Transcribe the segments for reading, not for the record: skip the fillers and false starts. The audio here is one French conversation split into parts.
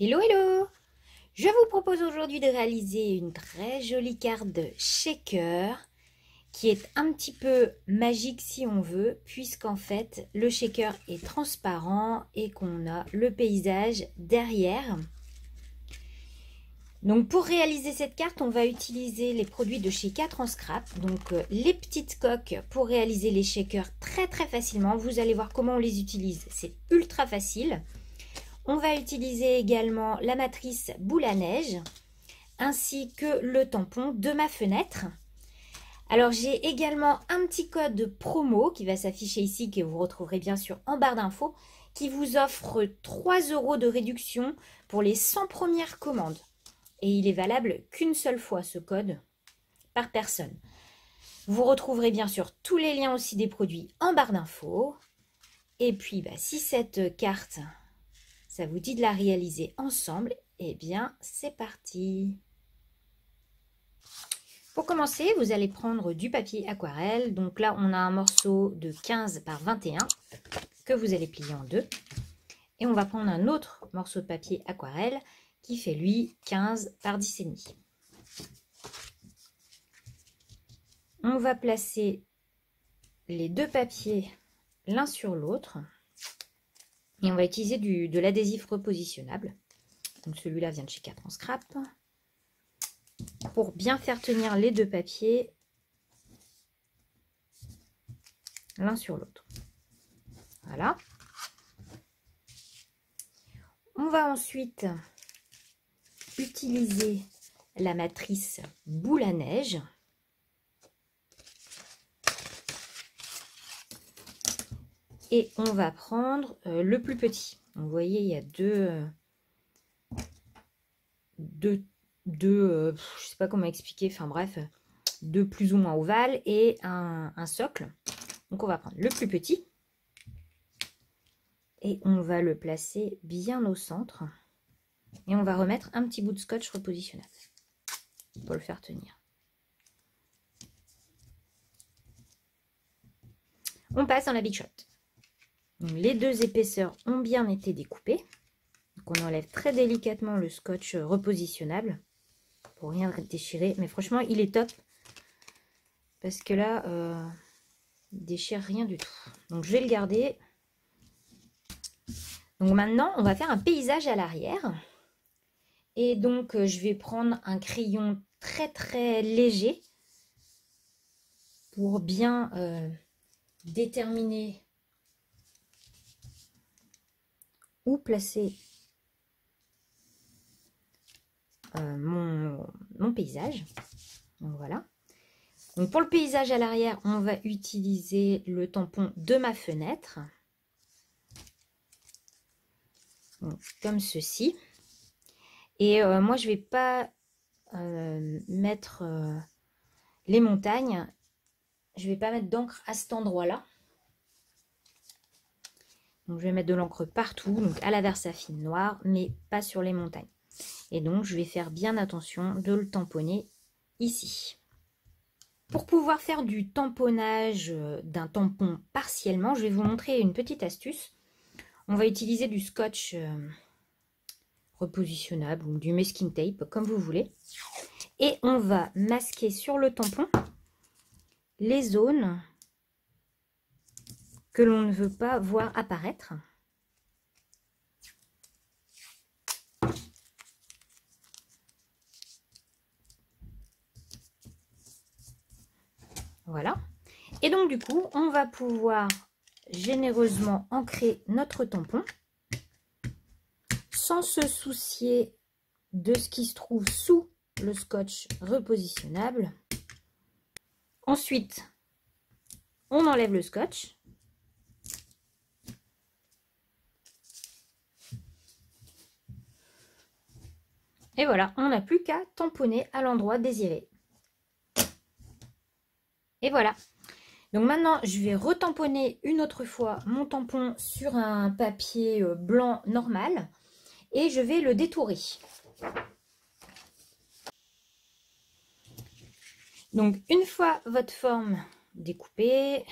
Hello, hello! Je vous propose aujourd'hui de réaliser une très jolie carte de shaker qui est un petit peu magique si on veut, puisqu'en fait le shaker est transparent et qu'on a le paysage derrière. Donc pour réaliser cette carte, on va utiliser les produits de chez 4 en scrap, donc les petites coques pour réaliser les shakers très facilement. Vous allez voir comment on les utilise, c'est ultra facile. On va utiliser également la matrice boule à neige ainsi que le tampon de ma fenêtre. Alors j'ai également un petit code promo qui va s'afficher ici, que vous retrouverez bien sûr en barre d'infos, qui vous offre 3 € de réduction pour les 100 premières commandes. Et il est valable qu'une seule fois ce code par personne. Vous retrouverez bien sûr tous les liens aussi des produits en barre d'infos. Et puis si cette carte ça vous dit de la réaliser ensemble, eh bien c'est parti. Pour commencer, vous allez prendre du papier aquarelle. Donc là, on a un morceau de 15 par 21 que vous allez plier en deux. Et on va prendre un autre morceau de papier aquarelle qui fait lui 15 par 10,5. On va placer les deux papiers l'un sur l'autre. Et on va utiliser de l'adhésif repositionnable. Donc celui-là vient de chez 4 en scrap. Pour bien faire tenir les deux papiers l'un sur l'autre. Voilà. On va ensuite utiliser la matrice boule à neige. Et on va prendre le plus petit. Donc, vous voyez, il y a je sais pas comment expliquer, enfin bref, deux plus ou moins ovales et un socle. Donc on va prendre le plus petit et on va le placer bien au centre. Et on va remettre un petit bout de scotch repositionnable pour le faire tenir. On passe dans la Big Shot. Donc, les deux épaisseurs ont bien été découpées. Donc, on enlève très délicatement le scotch repositionnable pour rien déchirer. Mais franchement, il est top parce que là, il déchire rien du tout. Donc, je vais le garder. Donc, maintenant, on va faire un paysage à l'arrière. Et donc, je vais prendre un crayon très léger pour bien déterminer où placer mon paysage. Donc voilà. Donc pour le paysage à l'arrière, on va utiliser le tampon de ma fenêtre. Donc, comme ceci. Et moi, je vais pas mettre les montagnes. Je vais pas mettre d'encre à cet endroit-là. Donc, je vais mettre de l'encre partout, donc à la Versafine noire, mais pas sur les montagnes. Et donc, je vais faire bien attention de le tamponner ici. Pour pouvoir faire du tamponnage d'un tampon partiellement, je vais vous montrer une petite astuce. On va utiliser du scotch repositionnable ou du masking tape, comme vous voulez. Et on va masquer sur le tampon les zones que l'on ne veut pas voir apparaître. Voilà. Et donc du coup, on va pouvoir généreusement ancrer notre tampon sans se soucier de ce qui se trouve sous le scotch repositionnable. Ensuite, on enlève le scotch. Et voilà, on n'a plus qu'à tamponner à l'endroit désiré. Et voilà. Donc maintenant, je vais retamponner une autre fois mon tampon sur un papier blanc normal. Et je vais le détourer. Donc, une fois votre forme découpée,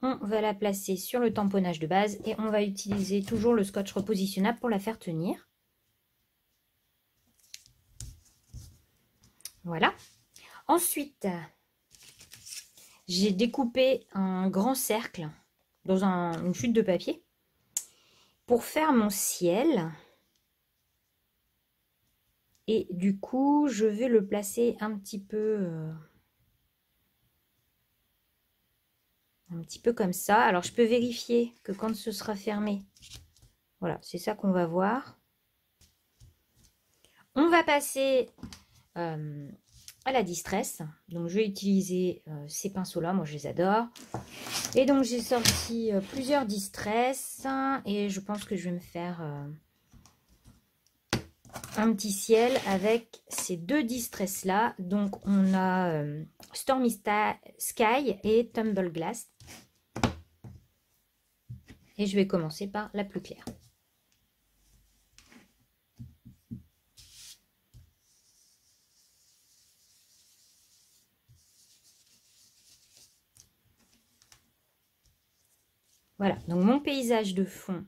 on va la placer sur le tamponnage de base et on va utiliser toujours le scotch repositionnable pour la faire tenir. Voilà. Ensuite, j'ai découpé un grand cercle dans une chute de papier pour faire mon ciel. Et du coup, je vais le placer un petit peu comme ça. Alors, je peux vérifier que quand ce sera fermé, voilà, c'est ça qu'on va voir. On va passer à la distress. Donc, je vais utiliser ces pinceaux-là. Moi, je les adore. Et donc, j'ai sorti plusieurs distress. Et je pense que je vais me faire un petit ciel avec ces deux distress-là. Donc, on a Stormy Sky et Tumble Glass. Et je vais commencer par la plus claire. Voilà, donc mon paysage de fond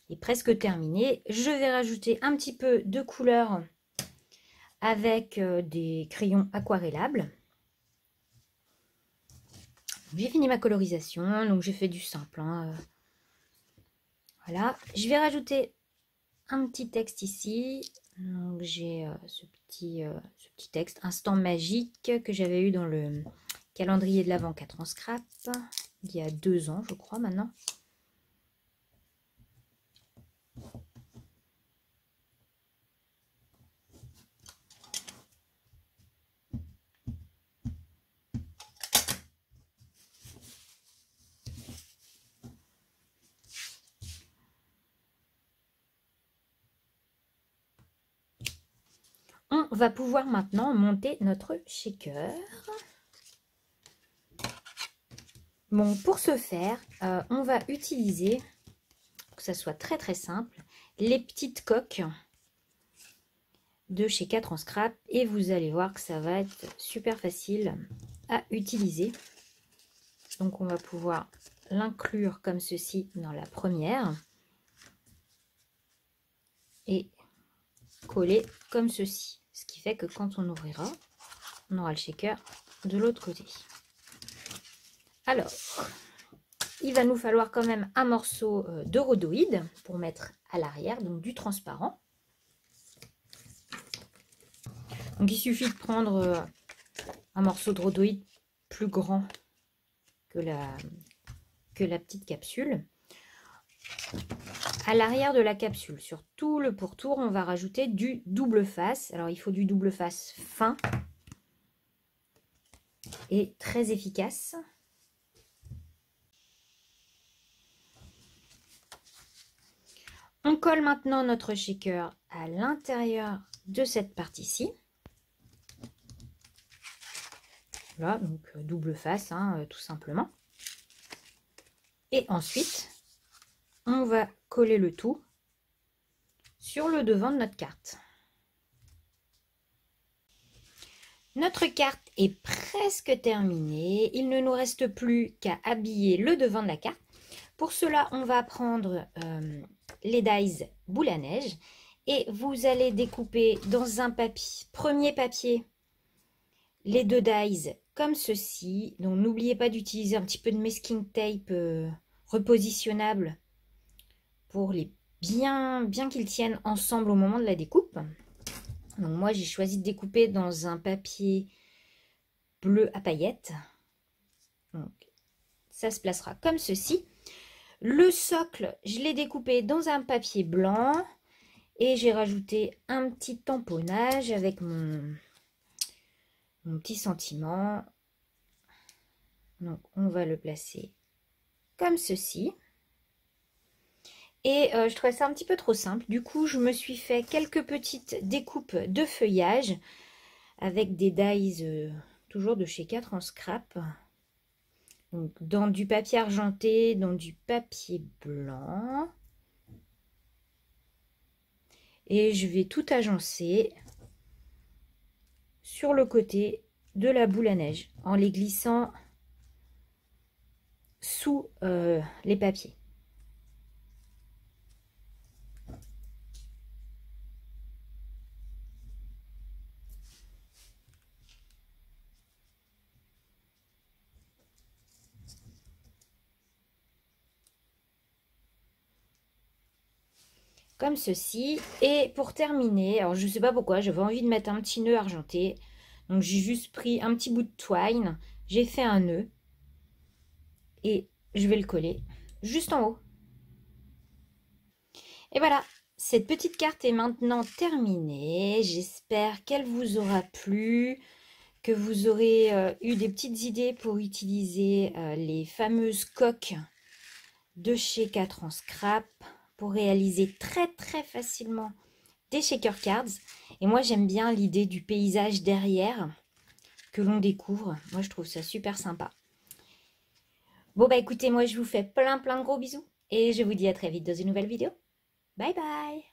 est presque terminé. Je vais rajouter un petit peu de couleur avec des crayons aquarellables. J'ai fini ma colorisation, donc j'ai fait du simple. Hein. Voilà, je vais rajouter un petit texte ici. Donc j'ai ce petit texte, Instant magique, que j'avais eu dans le calendrier de l'Avent 4 en scrap, il y a 2 ans, je crois, maintenant. On va pouvoir maintenant monter notre shaker. Bon, pour ce faire, on va utiliser, pour que ça soit très très simple, les petites coques de chez 4 en scrap. Et vous allez voir que ça va être super facile à utiliser. Donc on va pouvoir l'inclure comme ceci dans la première. Et coller comme ceci. Ce qui fait que quand on ouvrira, on aura le shaker de l'autre côté. Alors, il va nous falloir quand même un morceau de rhodoïde pour mettre à l'arrière, donc du transparent. Donc il suffit de prendre un morceau de rhodoïde plus grand que la petite capsule. À l'arrière de la capsule, sur tout le pourtour, on va rajouter du double face. Alors il faut du double face fin et très efficace. On colle maintenant notre shaker à l'intérieur de cette partie-ci. Voilà, donc double face, hein, tout simplement. Et ensuite, on va coller le tout sur le devant de notre carte. Notre carte est presque terminée. Il ne nous reste plus qu'à habiller le devant de la carte. Pour cela, on va prendre les dies boule à neige et vous allez découper dans un premier papier les deux dies comme ceci. Donc n'oubliez pas d'utiliser un petit peu de masking tape repositionnable pour les bien qu'ils tiennent ensemble au moment de la découpe. Donc moi j'ai choisi de découper dans un papier bleu à paillettes. Donc ça se placera comme ceci. Le socle, je l'ai découpé dans un papier blanc et j'ai rajouté un petit tamponnage avec mon petit sentiment. Donc on va le placer comme ceci. Et je trouvais ça un petit peu trop simple. Du coup, je me suis fait quelques petites découpes de feuillage avec des dies toujours de chez 4 en scrap. Donc, dans du papier argenté, dans du papier blanc. Et je vais tout agencer sur le côté de la boule à neige en les glissant sous les papiers. comme ceci. Et pour terminer, alors je ne sais pas pourquoi, j'avais envie de mettre un petit nœud argenté. Donc j'ai juste pris un petit bout de twine, j'ai fait un nœud et je vais le coller juste en haut. Et voilà, cette petite carte est maintenant terminée. J'espère qu'elle vous aura plu, que vous aurez eu des petites idées pour utiliser les fameuses coques de chez 4 en scrap pour réaliser très très facilement des shaker cards. Et moi j'aime bien l'idée du paysage derrière que l'on découvre. Moi je trouve ça super sympa. Bon bah écoutez, moi je vous fais plein de gros bisous et je vous dis à très vite dans une nouvelle vidéo. Bye bye.